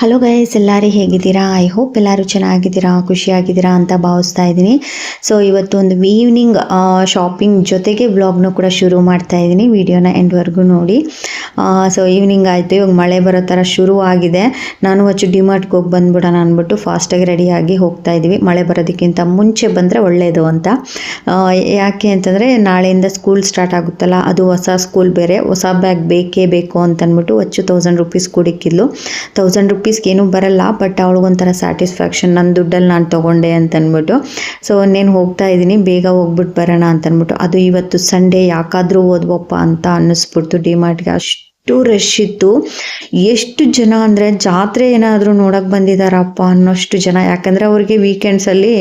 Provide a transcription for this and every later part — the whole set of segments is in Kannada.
ಹಲೋ ಗೈಸ್, ಎಲ್ಲರೂ ಹೇಗಿದ್ದೀರಾ? ಐ ಹೋಪ್ ಎಲ್ಲರೂ ಚೆನ್ನಾಗಿದ್ದೀರಾ, ಖುಷಿಯಾಗಿದ್ದೀರಾ ಅಂತ ಭಾವಿಸ್ತಾ ಇದ್ದೀನಿ. ಸೊ ಇವತ್ತು ಒಂದು ಈವ್ನಿಂಗ್ ಶಾಪಿಂಗ್ ಜೊತೆಗೆ ವ್ಲಾಗ್ನ ಕೂಡ ಶುರು ಮಾಡ್ತಾ ಇದ್ದೀನಿ. ವಿಡಿಯೋನ ಎಂಡ್ವರೆಗೂ ನೋಡಿ. ಸೊ ಈವ್ನಿಂಗ್ ಆಯಿತು, ಇವಾಗ ಮಳೆ ಬರೋ ಥರ ಶುರು ಆಗಿದೆ. ನಾನು ಡಿಮಾರ್ಟ್ಗೆ ಹೋಗಿ ಬಂದ್ಬಿಡೋಣ ಅಂದ್ಬಿಟ್ಟು ಫಾಸ್ಟಾಗಿ ರೆಡಿಯಾಗಿ ಹೋಗ್ತಾ ಇದ್ದೀವಿ. ಮಳೆ ಬರೋದಕ್ಕಿಂತ ಮುಂಚೆ ಬಂದರೆ ಒಳ್ಳೆಯದು ಅಂತ. ಯಾಕೆ ಅಂತಂದರೆ ನಾಳೆಯಿಂದ ಸ್ಕೂಲ್ ಸ್ಟಾರ್ಟ್ ಆಗುತ್ತಲ್ಲ, ಅದು ಹೊಸ ಸ್ಕೂಲ್ ಬೇರೆ, ಹೊಸ ಬ್ಯಾಗ್ ಬೇಕೇ ಬೇಕು ಅಂತಂದ್ಬಿಟ್ಟು 1000 ರೂಪೀಸ್ ಕುಡಿಕ್ಕಿದ್ಲು. 1000 ರೂಪೀಸ್ಗೆ ಏನೂ ಬರಲ್ಲ, ಬಟ್ ಅವಳಿಗೊಂಥರ ಸ್ಯಾಟಿಸ್ಫ್ಯಾಕ್ಷನ್, ನನ್ನ ದುಡ್ಡಲ್ಲಿ ನಾನು ತೊಗೊಂಡೆ ಅಂತಂದ್ಬಿಟ್ಟು. ಸೊ ಇನ್ನೇನು ಹೋಗ್ತಾ ಇದ್ದೀನಿ, ಬೇಗ ಹೋಗ್ಬಿಟ್ಟು ಬರೋಣ ಅಂತಂದ್ಬಿಟ್ಟು. ಅದು ಇವತ್ತು ಸಂಡೇ, ಯಾಕಾದರೂ ಹೋದ್ವಪ್ಪ ಅಂತ ಅನ್ನಿಸ್ಬಿಡ್ತು. ಡಿಮಾರ್ಟ್ಗೆ ಅಷ್ಟು ರಶ್ ಇತ್ತು. ಎಷ್ಟು ಜನ ಅಂದರೆ ಜಾತ್ರೆ ಏನಾದರೂ ನೋಡೋಕ್ಕೆ ಬಂದಿದ್ದಾರಪ್ಪ ಅನ್ನೋಷ್ಟು ಜನ. ಯಾಕಂದರೆ ಅವ್ರಿಗೆ ವೀಕೆಂಡ್ಸಲ್ಲಿ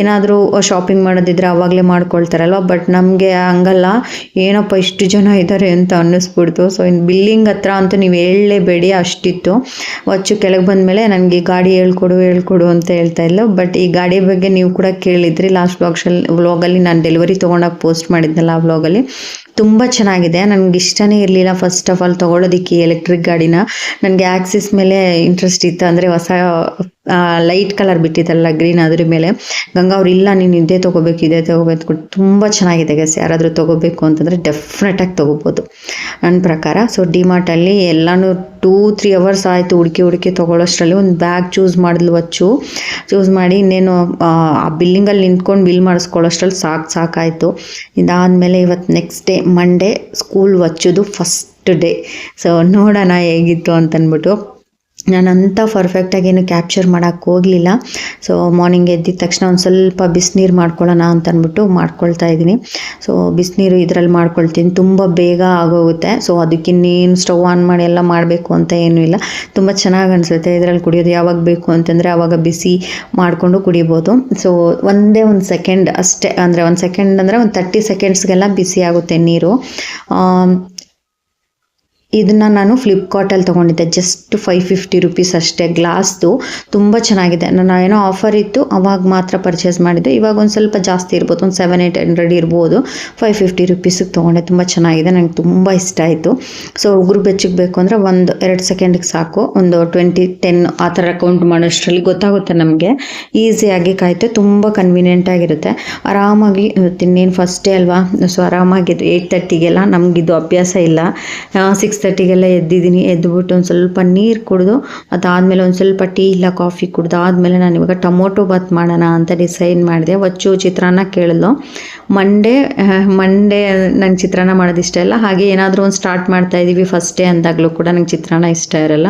ಏನಾದರೂ ಶಾಪಿಂಗ್ ಮಾಡೋದಿದ್ರೆ ಆವಾಗಲೇ ಮಾಡ್ಕೊಳ್ತಾರಲ್ವ. ಬಟ್ ನಮಗೆ ಹಂಗಲ್ಲ, ಏನಪ್ಪ ಇಷ್ಟು ಜನ ಇದ್ದಾರೆ ಅಂತ ಅನ್ನಿಸ್ಬಿಡ್ತು. ಸೊ ಇನ್ನು ಬಿಲ್ಲಿಂಗ್ ಹತ್ರ ಅಂತೂ ನೀವು ಹೇಳಲೇಬೇಡಿ, ಅಷ್ಟಿತ್ತು. ಕೆಳಗೆ ಬಂದಮೇಲೆ ನನಗೆ ಗಾಡಿ ಹೇಳ್ಕೊಡು ಅಂತ ಹೇಳ್ತಾ ಇಲ್ಲ. ಬಟ್ ಈ ಗಾಡಿ ಬಗ್ಗೆ ನೀವು ಕೂಡ ಕೇಳಿದ್ರಿ ಲಾಸ್ಟ್ ವ್ಲಾಗಲ್ಲಿ ನಾನು ಡೆಲಿವರಿ ತೊಗೊಂಡಾಗ ಪೋಸ್ಟ್ ಮಾಡಿದ್ನಲ್ಲ, ಆ ವ್ಲಾಗಲ್ಲಿ. ತುಂಬ ಚೆನ್ನಾಗಿದೆ. ನನಗೆ ಇಷ್ಟನೇ ಇರಲಿಲ್ಲ ಫಸ್ಟ್ ಆಫ್ ಆಲ್ ತೊಗೊಳೋದಕ್ಕೆ ಎಲೆಕ್ಟ್ರಿಕ್ ಗಾಡಿನ. ನನಗೆ ಆಕ್ಸಿಸ್ ಮೇಲೆ ಇಂಟ್ರೆಸ್ಟ್ ಇತ್ತು, ಅಂದರೆ ಹೊಸ ಲೈಟ್ ಕಲರ್ ಬಿಟ್ಟಿದ್ದಲ್ಲ ಗ್ರೀನ್, ಅದ್ರ ಮೇಲೆ ಗಂಗಾ ಅವ್ರು ಇಲ್ಲ ನೀನು ಇದೇ ತೊಗೋಬೇಕು. ತುಂಬ ಚೆನ್ನಾಗಿದೆ ಗೈಸ್. ಯಾರಾದರೂ ತೊಗೋಬೇಕು ಅಂತಂದರೆ ಡೆಫಿನೆಟಾಗಿ ತೊಗೋಬೋದು ನನ್ನ ಪ್ರಕಾರ. ಸೊ ಡಿಮಾರ್ಟಲ್ಲಿ ಎಲ್ಲನೂ 2-3 ಅವರ್ಸ್ ಆಯಿತು ಹುಡುಕಿ ತೊಗೊಳ್ಳೋಷ್ಟರಲ್ಲಿ ಒಂದು ಬ್ಯಾಗ್ ಚೂಸ್ ಮಾಡಿದ್ಲು. ಚೂಸ್ ಮಾಡಿ ಇನ್ನೇನು ಆ ಬಿಲ್ಲಿಂಗಲ್ಲಿ ನಿಂತ್ಕೊಂಡು ಬಿಲ್ ಮಾಡಿಸ್ಕೊಳ್ಳೋಷ್ಟ್ರಲ್ಲಿ ಸಾಕಾಯಿತು. ಇದಾದಮೇಲೆ ಇವತ್ತು ನೆಕ್ಸ್ಟ್ ಡೇ ಮಂಡೇ, ಸ್ಕೂಲ್ ವಚ್ಚೋದು ಫಸ್ಟ್ ಡೇ. ಸೊ ನೋಡೋಣ ಹೇಗಿತ್ತು ಅಂತಂದ್ಬಿಟ್ಟು. ನಾನಂತ ಪರ್ಫೆಕ್ಟಾಗಿ ಏನು ಕ್ಯಾಪ್ಚರ್ ಮಾಡೋಕ್ಕೆ ಹೋಗಲಿಲ್ಲ. ಸೊ ಮಾರ್ನಿಂಗ್ ಎದ್ದಿದ ತಕ್ಷಣ ಒಂದು ಸ್ವಲ್ಪ ಬಿಸಿನೀರು ಮಾಡ್ಕೊಳ್ಳೋಣ ಅಂತಂದ್ಬಿಟ್ಟು ಮಾಡ್ಕೊಳ್ತಾ ಇದ್ದೀನಿ. ಸೊ ಬಿಸಿನೀರು ಇದರಲ್ಲಿ ಮಾಡ್ಕೊಳ್ತೀನಿ, ತುಂಬ ಬೇಗ ಆಗೋಗುತ್ತೆ. ಸೊ ಅದಕ್ಕಿನ್ನೇನು ಸ್ಟವ್ ಆನ್ ಮಾಡಿ ಎಲ್ಲ ಮಾಡಬೇಕು ಅಂತ ಏನೂ ಇಲ್ಲ. ತುಂಬ ಚೆನ್ನಾಗಿ ಅನಿಸುತ್ತೆ ಇದರಲ್ಲಿ ಕುಡಿಯೋದು. ಯಾವಾಗ ಬೇಕು ಅಂತಂದರೆ ಆವಾಗ ಬಿಸಿ ಮಾಡಿಕೊಂಡು ಕುಡಿಬೋದು. ಸೊ ಒಂದೇ ಒಂದು ಸೆಕೆಂಡ್ ಅಷ್ಟೇ, ಅಂದರೆ ಒಂದು ಸೆಕೆಂಡ್ ಅಂದರೆ ಒಂದು 30 ಸೆಕೆಂಡ್ಸ್ಗೆಲ್ಲ ಬಿಸಿ ಆಗುತ್ತೆ ನೀರು. ಇದನ್ನು ನಾನು ಫ್ಲಿಪ್ಕಾರ್ಟಲ್ಲಿ ತೊಗೊಂಡಿದ್ದೆ, ಜಸ್ಟ್ 550 ರೂಪೀಸ್ ಅಷ್ಟೇ, ಗ್ಲಾಸ್ದು. ತುಂಬ ಚೆನ್ನಾಗಿದೆ. ನಾನು ಏನೋ ಆಫರ್ ಇತ್ತು ಅವಾಗ ಮಾತ್ರ ಪರ್ಚೇಸ್ ಮಾಡಿದ್ದೆ. ಇವಾಗ ಒಂದು ಸ್ವಲ್ಪ ಜಾಸ್ತಿ ಇರ್ಬೋದು, ಒಂದು 700-800 ಇರ್ಬೋದು. 550 ರೂಪೀಸಿಗೆ ತೊಗೊಂಡೆ. ತುಂಬ ಚೆನ್ನಾಗಿದೆ, ನನಗೆ ತುಂಬ ಇಷ್ಟ ಆಯಿತು. ಸೊ ಉಗುರು ಬೆಚ್ಚಗೆ ಅಂದರೆ 1-2 ಸೆಕೆಂಡಿಗೆ ಸಾಕು. ಒಂದು 20-10 ಆ ಥರ ಕೌಂಟ್ ಮಾಡೋಷ್ಟರಲ್ಲಿ ಗೊತ್ತಾಗುತ್ತೆ ನಮಗೆ. ಈಸಿಯಾಗಿ ಕಾಯುತ್ತೆ, ತುಂಬ ಕನ್ವೀನಿಯೆಂಟಾಗಿರುತ್ತೆ. ಆರಾಮಾಗಿ ಇನ್ನೇನು ಫಸ್ಟ್ ಡೇ ಅಲ್ವಾ, ಸೊ ಆರಾಮಾಗಿದ್ದು 8:30ಗೆಲ್ಲ. ನಮಗಿದು ಅಭ್ಯಾಸ ಇಲ್ಲ. 6:30ಗೆಲ್ಲ ಎದ್ದಿದ್ದೀನಿ. ಎದ್ದುಬಿಟ್ಟು ಒಂದು ಸ್ವಲ್ಪ ನೀರು ಕುಡಿದು ಅದಾದಮೇಲೆ ಒಂದು ಸ್ವಲ್ಪ ಟೀ ಇಲ್ಲ ಕಾಫಿ ಕುಡ್ದು ಆದಮೇಲೆ ನಾನು ಇವಾಗ ಟೊಮೊಟೊ ಬಾತ್ ಮಾಡೋಣ ಅಂತ ಡಿಸೈಡ್ ಮಾಡಿದೆ. ಚಿತ್ರಾನ್ನ ಕೇಳಿದ್ಲು. ಮಂಡೇ ನಂಗೆ ಚಿತ್ರಾನ್ನ ಮಾಡೋದು ಇಷ್ಟ ಇಲ್ಲ. ಹಾಗೆ ಏನಾದರೂ ಒಂದು ಸ್ಟಾರ್ಟ್ ಮಾಡ್ತಾಯಿದ್ದೀವಿ ಫಸ್ಟ್ ಡೇ ಅಂದಾಗಲೂ ಕೂಡ ನಂಗೆ ಚಿತ್ರಾನ್ನ ಇಷ್ಟ ಇರಲ್ಲ.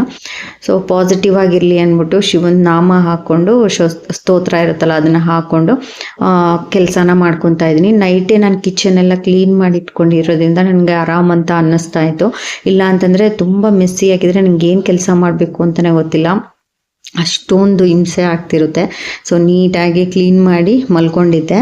ಸೊ ಪಾಸಿಟಿವ್ ಆಗಿರಲಿ ಅಂದ್ಬಿಟ್ಟು ಶಿವನ ನಾಮ ಹಾಕ್ಕೊಂಡು ಸ್ತೋತ್ರ ಇರುತ್ತಲ್ಲ ಅದನ್ನು ಹಾಕ್ಕೊಂಡು ಕೆಲಸನ ಮಾಡ್ಕೊತಾ ಇದ್ದೀನಿ. ನೈಟೇ ನಾನು ಕಿಚನ್ ಎಲ್ಲ ಕ್ಲೀನ್ ಮಾಡಿ ಇಟ್ಕೊಂಡಿರೋದ್ರಿಂದ ನನಗೆ ಆರಾಮ್ ಅಂತ ಅನ್ನಿಸ್ತಾ ಇತ್ತು. ಇಲ್ಲ ಅಂತಂದರೆ ತುಂಬ ಮೆಸ್ಸಿ ಆಗಿದ್ರೆ ನನಗೆ ಏನು ಕೆಲಸ ಮಾಡಬೇಕು ಅಂತಲೇ ಗೊತ್ತಿಲ್ಲ, ಅಷ್ಟೊಂದು ಹಿಂಸೆ ಆಗ್ತಿರುತ್ತೆ. ಸೊ ನೀಟಾಗಿ ಕ್ಲೀನ್ ಮಾಡಿ ಮಲ್ಕೊಂಡಿದ್ದೆ.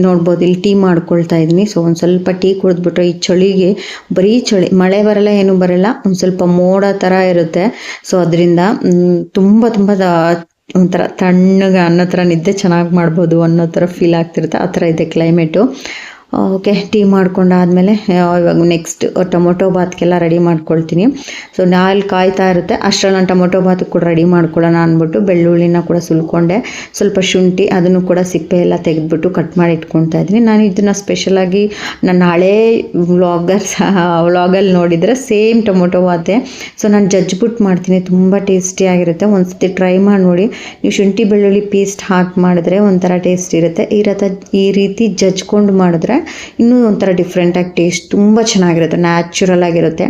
ನೋಡ್ಬೋದು ಇಲ್ಲಿ ಟೀ ಮಾಡ್ಕೊಳ್ತಾ ಇದ್ದೀನಿ. ಸೊ ಒಂದು ಸ್ವಲ್ಪ ಟೀ ಕುಡಿದ್ಬಿಟ್ರೆ ಈ ಚಳಿಗೆ ಬರೀ ಚಳಿ, ಮಳೆ ಬರಲ್ಲ ಏನೂ ಬರಲ್ಲ, ಒಂದು ಸ್ವಲ್ಪ ಮೋಡ ಥರ ಇರುತ್ತೆ. ಸೊ ಅದರಿಂದ ತುಂಬ ಒಂಥರ ತಣ್ಣಗೆ ಅನ್ನೋ ಥರ ನಿದ್ದೆ ಚೆನ್ನಾಗಿ ಮಾಡ್ಬೋದು ಅನ್ನೋ ಥರ ಫೀಲ್ ಆಗ್ತಿರುತ್ತೆ. ಆ ಥರ ಇದೆ ಕ್ಲೈಮೇಟು. ಓಕೆ, ಟೀ ಮಾಡ್ಕೊಂಡಾದಮೇಲೆ ಇವಾಗ ನೆಕ್ಸ್ಟ್ ಟೊಮೊಟೊ ಬಾತ್ಗೆಲ್ಲ ರೆಡಿ ಮಾಡ್ಕೊಳ್ತೀನಿ. ಸೊ ನಾಲ್ ಕಾಯ್ತಾ ಇರುತ್ತೆ ಅಷ್ಟರಲ್ಲಿ ನಾನು ಟೊಮೊಟೊ ಬಾತ್ಗೆ ಕೂಡ ರೆಡಿ ಮಾಡ್ಕೊಳ್ಳೋಣ ಅಂದ್ಬಿಟ್ಟು ಬೆಳ್ಳುಳ್ಳಿನ ಕೂಡ ಸುಲ್ಕೊಂಡೆ. ಸ್ವಲ್ಪ ಶುಂಠಿ ಅದನ್ನು ಕೂಡ ಸಿಪ್ಪೆ ಎಲ್ಲ ತೆಗೆದ್ಬಿಟ್ಟು ಕಟ್ ಮಾಡಿ ಇಟ್ಕೊಳ್ತಾ ಇದ್ದೀನಿ. ನಾನು ಇದನ್ನು ಸ್ಪೆಷಲಾಗಿ ನನ್ನ ಹಳೇ ವ್ಲಾಗಲ್ಲಿ ನೋಡಿದರೆ ಸೇಮ್ ಟೊಮೊಟೊ ಬಾತೆ. ಸೊ ನಾನು ಜಜ್ಜಿಬಿಟ್ಟು ಮಾಡ್ತೀನಿ, ತುಂಬ ಟೇಸ್ಟಿಯಾಗಿರುತ್ತೆ. ಒಂದ್ಸತಿ ಟ್ರೈ ಮಾಡಿ ನೋಡಿ. ನೀವು ಶುಂಠಿ ಬೆಳ್ಳುಳ್ಳಿ ಪೇಸ್ಟ್ ಹಾಕಿ ಮಾಡಿದ್ರೆ ಒಂಥರ ಟೇಸ್ಟ್ ಇರುತ್ತೆ. ಈ ರೀತಿ ಜಜ್ಕೊಂಡು ಮಾಡಿದ್ರೆ ಇನ್ನೂ ಒಂಥರ ಡಿಫ್ರೆಂಟಾಗಿ ಟೇಸ್ಟ್ ತುಂಬ ಚೆನ್ನಾಗಿರುತ್ತೆ, ನ್ಯಾಚುರಲ್ ಆಗಿರುತ್ತೆ.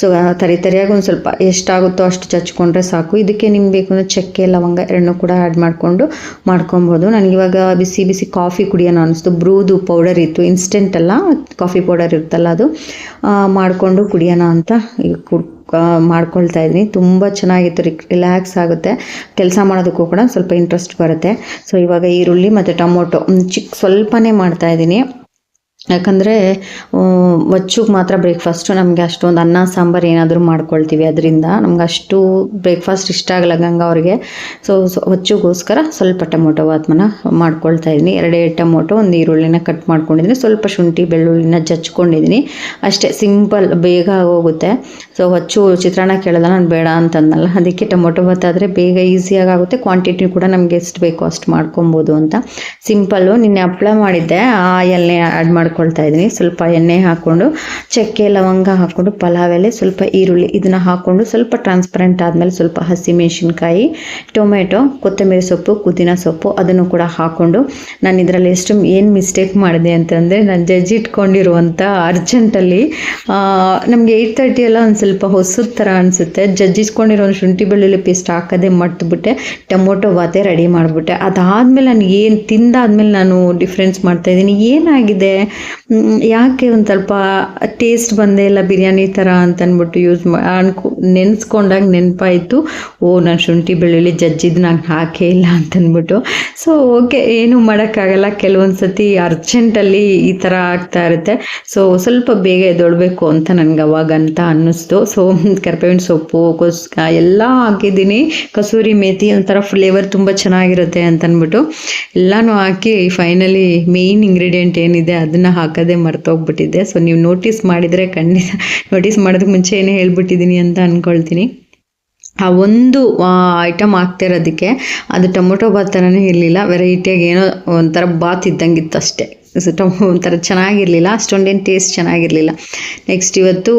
ಸೊ ತರಿಯಾಗಿ ಒಂದು ಸ್ವಲ್ಪ ಎಷ್ಟಾಗುತ್ತೋ ಅಷ್ಟು ಚಚ್ಕೊಂಡ್ರೆ ಸಾಕು. ಇದಕ್ಕೆ ನಿಮ್ಗೆ ಬೇಕು ಅಂದರೆ ಚಕ್ಕೆ ಲವಂಗ ಎರಡನ್ನೂ ಕೂಡ ಆ್ಯಡ್ ಮಾಡ್ಕೊಬೋದು. ನನಗಿವಾಗ ಬಿಸಿ ಕಾಫಿ ಕುಡಿಯೋಣ ಅನ್ನಿಸ್ತು. ಬ್ರೂದು ಪೌಡರ್ ಇತ್ತು, ಇನ್ಸ್ಟೆಂಟ್ ಅಲ್ಲ, ಕಾಫಿ ಪೌಡರ್ ಇರುತ್ತಲ್ಲ ಅದು, ಮಾಡಿಕೊಂಡು ಕುಡಿಯೋಣ ಅಂತ ಮಾಡ್ಕೊಳ್ತಾ ಇದ್ದೀನಿ. ತುಂಬ ಚೆನ್ನಾಗಿತ್ತು, ರಿಲ್ಯಾಕ್ಸ್ ಆಗುತ್ತೆ. ಕೆಲಸ ಮಾಡೋದಕ್ಕೂ ಕೂಡ ಸ್ವಲ್ಪ ಇಂಟ್ರೆಸ್ಟ್ ಬರುತ್ತೆ. ಸೊ ಇವಾಗ ಈರುಳ್ಳಿ ಮತ್ತು ಟೊಮೊಟೊ ಸ್ವಲ್ಪನೇ ಮಾಡ್ತಾಯಿದ್ದೀನಿ. ಯಾಕಂದರೆ ವಚ್ಚುಗೆ ಮಾತ್ರ ಬ್ರೇಕ್ಫಾಸ್ಟು ನಮಗೆ ಅಷ್ಟೊಂದು ಅನ್ನ ಸಾಂಬಾರು ಏನಾದರೂ ಮಾಡ್ಕೊಳ್ತೀವಿ, ಅದರಿಂದ ನಮ್ಗೆ ಅಷ್ಟು ಬ್ರೇಕ್ಫಾಸ್ಟ್ ಇಷ್ಟ ಆಗಲ್ಲ ಗಂಗಾ ಅವ್ರಿಗೆ. ಸೊ ವಚ್ಚುಗೋಸ್ಕರ ಸ್ವಲ್ಪ ಟೊಮೊಟೊ ಬಾತ್ಮನ ಮಾಡ್ಕೊಳ್ತಾ ಇದ್ದೀನಿ. 2 ಟೊಮೊಟೊ, 1 ಈರುಳ್ಳಿನ ಕಟ್ ಮಾಡ್ಕೊಂಡಿದ್ದೀನಿ, ಸ್ವಲ್ಪ ಶುಂಠಿ ಬೆಳ್ಳುಳ್ಳಿನ ಜಚ್ಕೊಂಡಿದ್ದೀನಿ. ಅಷ್ಟೇ ಸಿಂಪಲ್, ಬೇಗ ಆಗೋಗುತ್ತೆ. ಸೊ ವಚ್ಚು ಚಿತ್ರಾನ್ನ ಕೇಳೋಲ್ಲ, ನಾನು ಬೇಡ ಅಂತಂದಲ್ಲ, ಅದಕ್ಕೆ ಟೊಮೊಟೊ ಬಾತ್ ಆದರೆ ಬೇಗ ಈಸಿಯಾಗಿ ಆಗುತ್ತೆ, ಕ್ವಾಂಟಿಟಿ ಕೂಡ ನಮಗೆ ಎಷ್ಟು ಬೇಕೋ ಅಷ್ಟು ಮಾಡ್ಕೊಬೋದು ಅಂತ. ಸಿಂಪಲ್ಲು. ನಿನ್ನೆ ಹಪ್ಪಳ ಮಾಡಿದ್ದೆ, ಆ ಎಣ್ಣೆ ಆ್ಯಡ್ ಮಾಡ್ಕೊಳ್ತಾ ಇದ್ದೀನಿ. ಸ್ವಲ್ಪ ಎಣ್ಣೆ ಹಾಕ್ಕೊಂಡು ಚಕ್ಕೆ ಲವಂಗ ಹಾಕ್ಕೊಂಡು ಪಲಾವ್ ಎಲೆ, ಸ್ವಲ್ಪ ಈರುಳ್ಳಿ ಇದನ್ನು ಹಾಕ್ಕೊಂಡು ಸ್ವಲ್ಪ ಟ್ರಾನ್ಸ್ಪರೆಂಟ್ ಆದಮೇಲೆ ಸ್ವಲ್ಪ ಹಸಿಮೆಣಸಿನ್ಕಾಯಿ, ಟೊಮೆಟೊ, ಕೊತ್ತಂಬರಿ ಸೊಪ್ಪು, ಪುದೀನ ಸೊಪ್ಪು ಅದನ್ನು ಕೂಡ ಹಾಕ್ಕೊಂಡು, ನಾನು ಇದರಲ್ಲಿ ಏನು ಮಿಸ್ಟೇಕ್ ಮಾಡಿದೆ ಅಂತಂದರೆ, ನಾನು ಜಜ್ಜಿಟ್ಕೊಂಡಿರುವಂಥ ಅರ್ಜೆಂಟಲ್ಲಿ ನಮಗೆ 8:30 ಎಲ್ಲ ಒಂದು ಸ್ವಲ್ಪ ಹೊಸದ ಥರ ಅನಿಸುತ್ತೆ, ಜಜ್ಜಿಸ್ಕೊಂಡಿರೋ ಶುಂಠಿ ಬೆಳ್ಳುಳ್ಳಿ ಪೇಸ್ಟ್ ಹಾಕೋದೇ ಮರ್ತುಬಿಟ್ಟೆ, ಟೊಮೊಟೊ ಬಾತೆ ರೆಡಿ ಮಾಡಿಬಿಟ್ಟೆ. ಅದಾದಮೇಲೆ ನಾನು ಏನು ತಿಂದಾದ್ಮೇಲೆ ನಾನು ಡಿಫ್ರೆನ್ಸ್ ಮಾಡ್ತಾಯಿದ್ದೀನಿ, ಏನಾಗಿದೆ, ಯಾಕೆ ಒಂದು ಸ್ವಲ್ಪ ಟೇಸ್ಟ್ ಬಂದೇ ಇಲ್ಲ ಬಿರಿಯಾನಿ ಥರ ಅಂತಂದ್ಬಿಟ್ಟು ನೆನೆಸ್ಕೊಂಡಾಗ ನೆನಪಾಯಿತು, ನಾನು ಶುಂಠಿ ಬೆಳ್ಳುಳ್ಳಿ ಜಜ್ಜಿದ್ದು ನಾನು ಹಾಕೇ ಇಲ್ಲ ಅಂತಂದ್ಬಿಟ್ಟು. ಸೊ ಓಕೆ, ಏನೂ ಮಾಡೋಕ್ಕಾಗಲ್ಲ, ಕೆಲವೊಂದು ಸತಿ ಅರ್ಜೆಂಟಲ್ಲಿ ಈ ಥರ ಆಗ್ತಾ ಇರುತ್ತೆ. ಸೊ ಸ್ವಲ್ಪ ಬೇಗ ಎದ್ದೊಳ್ಬೇಕು ಅಂತ ನನಗೆ ಅವಾಗಂತ ಅನ್ನಿಸ್ತು. ಸೊ ಕರ್ಬೇವಿನ ಸೊಪ್ಪು, ಎಲ್ಲ ಹಾಕಿದ್ದೀನಿ, ಕಸೂರಿ ಮೇಥಿ ಒಂಥರ ಫ್ಲೇವರ್ ತುಂಬ ಚೆನ್ನಾಗಿರುತ್ತೆ ಅಂತಂದ್ಬಿಟ್ಟು ಎಲ್ಲನೂ ಹಾಕಿ ಫೈನಲಿ ಮೇಯ್ನ್ ಇಂಗ್ರೀಡಿಯೆಂಟ್ ಏನಿದೆ ಅದನ್ನು ಹಾಕೋದೇ ಮರ್ತೋಗ್ಬಿಟ್ಟಿದ್ದೆ. ಸೊ ನೀವು ನೋಟಿಸ್ ಮಾಡಿದರೆ ಖಂಡಿತ ನೋಟಿಸ್ ಮಾಡೋದಕ್ಕೆ ಮುಂಚೆ ಏನೇ ಹೇಳ್ಬಿಟ್ಟಿದ್ದೀನಿ ಅಂತ ಅಂದ್ಕೊಳ್ತೀನಿ. ಆ ಒಂದು ಐಟಮ್ ಹಾಕ್ತಿರೋದಕ್ಕೆ ಅದು ಟೊಮೊಟೊ ಬಾತ್ ಥರನೇ ಇರಲಿಲ್ಲ, ವೆರೈಟಿಯಾಗಿ ಏನೋ ಒಂಥರ ಬಾತ್ ಇದ್ದಂಗಿತ್ತು ಅಷ್ಟೇ. ಒಂಥರ ಚೆನ್ನಾಗಿರಲಿಲ್ಲ, ಅಷ್ಟೊಂದೇನು ಟೇಸ್ಟ್ ಚೆನ್ನಾಗಿರಲಿಲ್ಲ. ನೆಕ್ಸ್ಟ್ ಇವತ್ತು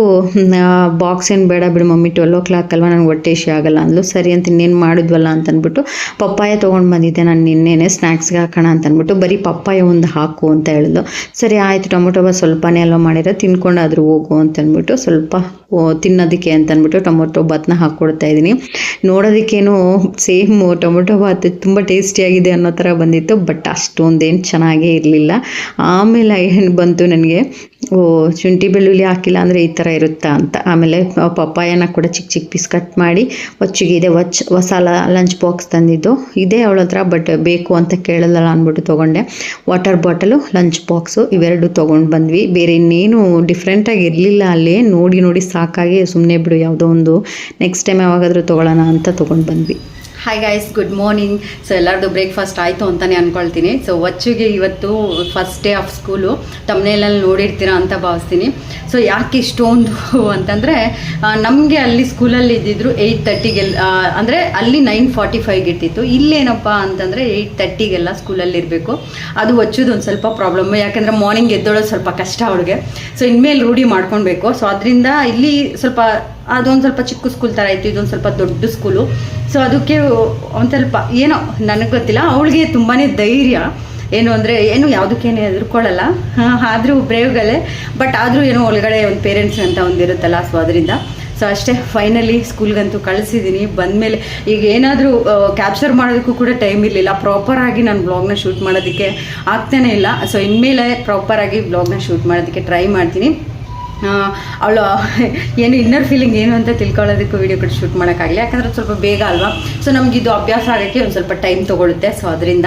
ಬಾಕ್ಸ್ ಏನು ಬೇಡ ಬಿಡು ಮಮ್ಮಿ, 12 o'clock ಅಲ್ವಾ, ನನಗೆ ಹೊಟ್ಟೆ ಇಶ್ಯೂ ಆಗಲ್ಲ ಅಂದ್ಲು. ಸರಿ ಅಂತ ಇನ್ನೇನು ಮಾಡಿದ್ವಲ್ಲ ಅಂತಂದ್ಬಿಟ್ಟು ಪಪ್ಪಾಯ ತೊಗೊಂಡು ಬಂದಿದ್ದೆ ನಾನು ನಿನ್ನೆನೆ ಸ್ನ್ಯಾಕ್ಸ್ಗೆ ಹಾಕೋಣ ಅಂತಂದ್ಬಿಟ್ಟು, ಬರೀ ಪಪ್ಪಾಯ ಒಂದು ಹಾಕು ಅಂತ ಹೇಳಿದ್ಲು. ಸರಿ ಆಯಿತು, ಟೊಮೊಟೊ ಬಾತ್ ಸ್ವಲ್ಪನೇ ಅಲ್ಲೋ ಮಾಡಿರೋ, ತಿನ್ಕೊಂಡಾದರೂ ಹೋಗು ಅಂತಂದ್ಬಿಟ್ಟು ಸ್ವಲ್ಪ ತಿನ್ನೋದಕ್ಕೆ ಅಂತಂದ್ಬಿಟ್ಟು ಟೊಮೊಟೊ ಬಾತ್ನ ಹಾಕ್ಕೊಡ್ತಾ ಇದ್ದೀನಿ. ನೋಡೋದಕ್ಕೇನು ಸೇಮ್ ಟೊಮೊಟೊ ಬಾತ್ ತುಂಬ ಟೇಸ್ಟಿಯಾಗಿದೆ ಅನ್ನೋ ಥರ ಬಂದಿತ್ತು, ಬಟ್ ಅಷ್ಟೊಂದೇನು ಚೆನ್ನಾಗೇ ಇರಲಿಲ್ಲ. ಆಮೇಲೆ ಏನು ಬಂತು ನನಗೆ, ಶುಂಠಿ ಬೆಳ್ಳುಳ್ಳಿ ಹಾಕಿಲ್ಲ ಅಂದರೆ ಈ ಥರ ಇರುತ್ತಾ ಅಂತ. ಆಮೇಲೆ ಪಪ್ಪಾಯನ ಕೂಡ ಚಿಕ್ಕ ಚಿಕ್ಕ ಪೀಸ್ ಕಟ್ ಮಾಡಿ ವಚ್ಚಿಗೆ ಇದೆ ಹೊಸ ಲಂಚ್ ಬಾಕ್ಸ್ ತಂದಿದ್ದು ಇದೆ ಅವಳ ಹತ್ರ, ಬಟ್ ಬೇಕು ಅಂತ ಕೇಳಲ್ಲ ಅಂದ್ಬಿಟ್ಟು ತೊಗೊಂಡೆ. ವಾಟರ್ ಬಾಟಲು, ಲಂಚ್ ಬಾಕ್ಸು ಇವೆರಡು ತೊಗೊಂಡು ಬಂದ್ವಿ. ಬೇರೆ ಇನ್ನೇನು ಡಿಫ್ರೆಂಟಾಗಿ ಇರಲಿಲ್ಲ ಅಲ್ಲಿ, ನೋಡಿ ಸಾಕಾಗಿ ಸುಮ್ಮನೆ ಬಿಡು ಯಾವುದೋ ಒಂದು ನೆಕ್ಸ್ಟ್ ಟೈಮ್ ಯಾವಾಗಾದರೂ ತೊಗೊಳ್ಳೋಣ ಅಂತ ತೊಗೊಂಡು ಬಂದ್ವಿ. Hi guys, good morning. So ಎಲ್ಲರದು ಬ್ರೇಕ್ಫಾಸ್ಟ್ ಆಯಿತು ಅಂತಲೇ ಅಂದ್ಕೊಳ್ತೀನಿ. ಸೊ ವಚ್ಚುಗೆ ಇವತ್ತು ಫಸ್ಟ್ ಡೇ ಆಫ್ ಸ್ಕೂಲು, ತಮ್ಮನೇಲಲ್ಲಿ ನೋಡಿರ್ತೀರ ಅಂತ ಭಾವಿಸ್ತೀನಿ. ಸೊ ಯಾಕೆ ಇಷ್ಟೊಂದು ಅಂತಂದರೆ, ನಮಗೆ ಅಲ್ಲಿ ಸ್ಕೂಲಲ್ಲಿ ಇದ್ದಿದ್ರು 8:30ಗೆ, ಅಂದರೆ ಅಲ್ಲಿ 9:45 ಇರ್ತಿತ್ತು. ಇಲ್ಲೇನಪ್ಪ ಅಂತಂದರೆ 8:30ಗೆಲ್ಲ ಸ್ಕೂಲಲ್ಲಿ ಇರಬೇಕು. ಅದು ವಚ್ಚುದು ಒಂದು ಸ್ವಲ್ಪ ಪ್ರಾಬ್ಲಮ್ಮು, ಯಾಕೆಂದರೆ ಮಾರ್ನಿಂಗ್ ಎದ್ದೋಳೋದು ಸ್ವಲ್ಪ ಕಷ್ಟ ಅವ್ರಿಗೆ. ಸೊ ಇನ್ಮೇಲೆ ರೂಢಿ ಮಾಡ್ಕೊಳ್ಬೇಕು. ಸೊ ಅದರಿಂದ ಇಲ್ಲಿ ಸ್ವಲ್ಪ ಅದೊಂದು ಸ್ವಲ್ಪ ಚಿಕ್ಕ ಸ್ಕೂಲ್ ಥರ ಇತ್ತು, ಇದೊಂದು ಸ್ವಲ್ಪ ದೊಡ್ಡ ಸ್ಕೂಲು. ಸೊ ಅದಕ್ಕೆ ಒಂದು ಸ್ವಲ್ಪ ಏನೋ ನನಗೆ ಗೊತ್ತಿಲ್ಲ, ಅವಳಿಗೆ ತುಂಬಾ ಧೈರ್ಯ, ಏನು ಅಂದರೆ ಏನು ಯಾವುದಕ್ಕೇನು ಹೆದರ್ಕೊಳ್ಳಲ್ಲ, ಆದರೂ ಬ್ರೇವ್ಗಳೇ, ಬಟ್ ಆದರೂ ಏನೋ ಒಳಗಡೆ ಒಂದು ಪೇರೆಂಟ್ಸ್ ಅಂತ ಒಂದಿರುತ್ತಲ್ಲ. ಸೊ ಅದರಿಂದ ಸೊ ಅಷ್ಟೇ, ಫೈನಲಿ ಸ್ಕೂಲ್ಗಂತೂ ಕಳಿಸಿದ್ದೀನಿ. ಬಂದಮೇಲೆ ಈಗ ಏನಾದರೂ ಕ್ಯಾಪ್ಚರ್ ಮಾಡೋದಕ್ಕೂ ಕೂಡ ಟೈಮ್ ಇರಲಿಲ್ಲ, ಪ್ರಾಪರಾಗಿ ನಾನು ಬ್ಲಾಗ್ನ ಶೂಟ್ ಮಾಡೋದಕ್ಕೆ ಆಗ್ತಾನೇ ಇಲ್ಲ. ಸೊ ಇನ್ಮೇಲೆ ಪ್ರಾಪರಾಗಿ ಬ್ಲಾಗ್ನ ಶೂಟ್ ಮಾಡೋದಕ್ಕೆ ಟ್ರೈ ಮಾಡ್ತೀನಿ. ಅವಳು ಏನು ಇನ್ನರ್ ಫೀಲಿಂಗ್ ಏನು ಅಂತ ತಿಳ್ಕೊಳ್ಳೋದಕ್ಕೂ ವೀಡಿಯೋ ಕೂಡ ಶೂಟ್ ಮಾಡೋಕ್ಕಾಗಲಿ, ಯಾಕಂದರೆ ಸ್ವಲ್ಪ ಬೇಗ ಅಲ್ವಾ. ಸೊ ನಮಗಿದು ಅಭ್ಯಾಸ ಆಗೋಕ್ಕೆ ಒಂದು ಸ್ವಲ್ಪ ಟೈಮ್ ತೊಗೊಳುತ್ತೆ. ಸೊ ಅದರಿಂದ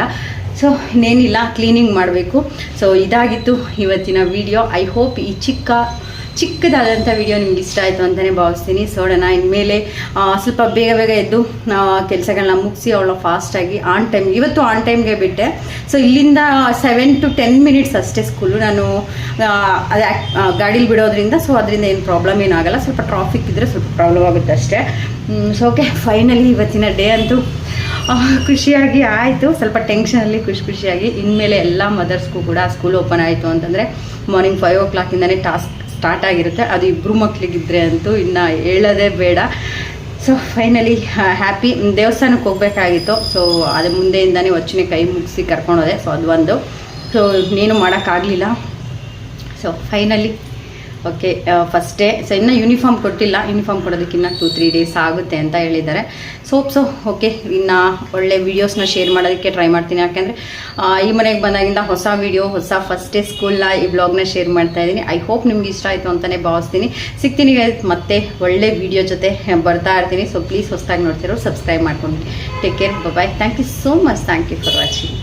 ಸೊ ಇನ್ನೇನಿಲ್ಲ, ಕ್ಲೀನಿಂಗ್ ಮಾಡಬೇಕು. ಸೊ ಇದಾಗಿತ್ತು ಇವತ್ತಿನ ವಿಡಿಯೋ. ಐ ಹೋಪ್ ಈ ಚಿಕ್ಕದಾದಂಥ ವಿಡಿಯೋ ನಿಮ್ಗೆ ಇಷ್ಟ ಆಯಿತು ಅಂತಲೇ ಭಾವಿಸ್ತೀನಿ. ಸೋಡೋಣ ಇನ್ಮೇಲೆ ಸ್ವಲ್ಪ ಬೇಗ ಎದ್ದು ಕೆಲಸಗಳನ್ನ ಮುಗಿಸಿ ಅವಳ ಫಾಸ್ಟಾಗಿ ಆನ್ ಟೈಮ್, ಇವತ್ತು ಆನ್ ಟೈಮ್ಗೆ ಬಿಟ್ಟೆ. ಸೊ ಇಲ್ಲಿಂದ 7 to 10 minutes ಅಷ್ಟೇ ಸ್ಕೂಲು, ನಾನು ಅದೇ ಗಾಡೀಲಿ ಬಿಡೋದ್ರಿಂದ. ಸೊ ಅದರಿಂದ ಏನು ಪ್ರಾಬ್ಲಮ್ ಏನಾಗಲ್ಲ, ಸ್ವಲ್ಪ ಟ್ರಾಫಿಕ್ ಇದ್ದರೆ ಸ್ವಲ್ಪ ಪ್ರಾಬ್ಲಮ್ ಆಗುತ್ತೆ ಅಷ್ಟೇ. ಸೊ ಓಕೆ, ಫೈನಲಿ ಇವತ್ತಿನ ಡೇ ಅಂತೂ ಖುಷಿಯಾಗಿ ಆಯಿತು, ಸ್ವಲ್ಪ ಟೆನ್ಷನಲ್ಲಿ ಖುಷಿಯಾಗಿ. ಇನ್ಮೇಲೆ ಎಲ್ಲ ಮದರ್ಸ್ಗೂ ಕೂಡ ಸ್ಕೂಲ್ ಓಪನ್ ಆಯಿತು ಅಂತಂದರೆ ಮಾರ್ನಿಂಗ್ 5 o'clock ಟಾಸ್ಕ್ ಸ್ಟಾರ್ಟ್ ಆಗಿರುತ್ತೆ. ಅದು ಇಬ್ಬರು ಮಕ್ಕಳಿಗಿದ್ರೆ ಅಂತೂ ಇನ್ನು ಹೇಳೋದೇ ಬೇಡ. So finally happy. ದೇವಸ್ಥಾನಕ್ಕೆ ಹೋಗಬೇಕಾಗಿತ್ತು. ಸೊ ಅದು ಮುಂದೆಯಿಂದನೇ ವಚ್ಚನೆ ಕೈ ಮುಗಿಸಿ ಕರ್ಕೊಂಡೋದೆ. ಸೊ ಅದು ಒಂದು, ಸೊ ಇನ್ನೇನು ಮಾಡೋಕ್ಕಾಗಲಿಲ್ಲ. So finally okay, first day. So ಇನ್ನೂ ಯೂನಿಫಾರ್ಮ್ ಕೊಟ್ಟಿಲ್ಲ, ಯೂನಿಫಾರ್ಮ್ ಕೊಡೋದಕ್ಕಿನ್ನ 2-3 days ಆಗುತ್ತೆ ಅಂತ ಹೇಳಿದ್ದಾರೆ. ಸೊ ಓಕೆ, ಇನ್ನು ಒಳ್ಳೆ ವೀಡಿಯೋಸ್ನ ಶೇರ್ ಮಾಡೋದಕ್ಕೆ ಟ್ರೈ ಮಾಡ್ತೀನಿ. ಯಾಕೆಂದರೆ ಈ ಮನೆಗೆ ಬಂದಾಗಿಂದ ಹೊಸ ವೀಡಿಯೋ, ಹೊಸ ಫಸ್ಟ್ ಡೇ ಸ್ಕೂಲ್ನ ಈ ಬ್ಲಾಗ್ನ ಶೇರ್ ಮಾಡ್ತಾ ಇದ್ದೀನಿ. ಐ ಹೋಪ್ ನಿಮ್ಗೆ ಇಷ್ಟ ಆಯಿತು ಅಂತಲೇ ಭಾವಿಸ್ತೀನಿ. ಸಿಗ್ತೀನಿ ಮತ್ತೆ ಒಳ್ಳೆ ವೀಡಿಯೋ ಜೊತೆ ಬರ್ತಾ ಇರ್ತೀನಿ. ಸೊ ಪ್ಲೀಸ್ ಹೊಸದಾಗಿ ನೋಡ್ತಿರೋ ಸಬ್ಸ್ಕ್ರೈಬ್ ಮಾಡ್ಕೊಂಡು take care, bye. Thank you so much. Thank you for watching.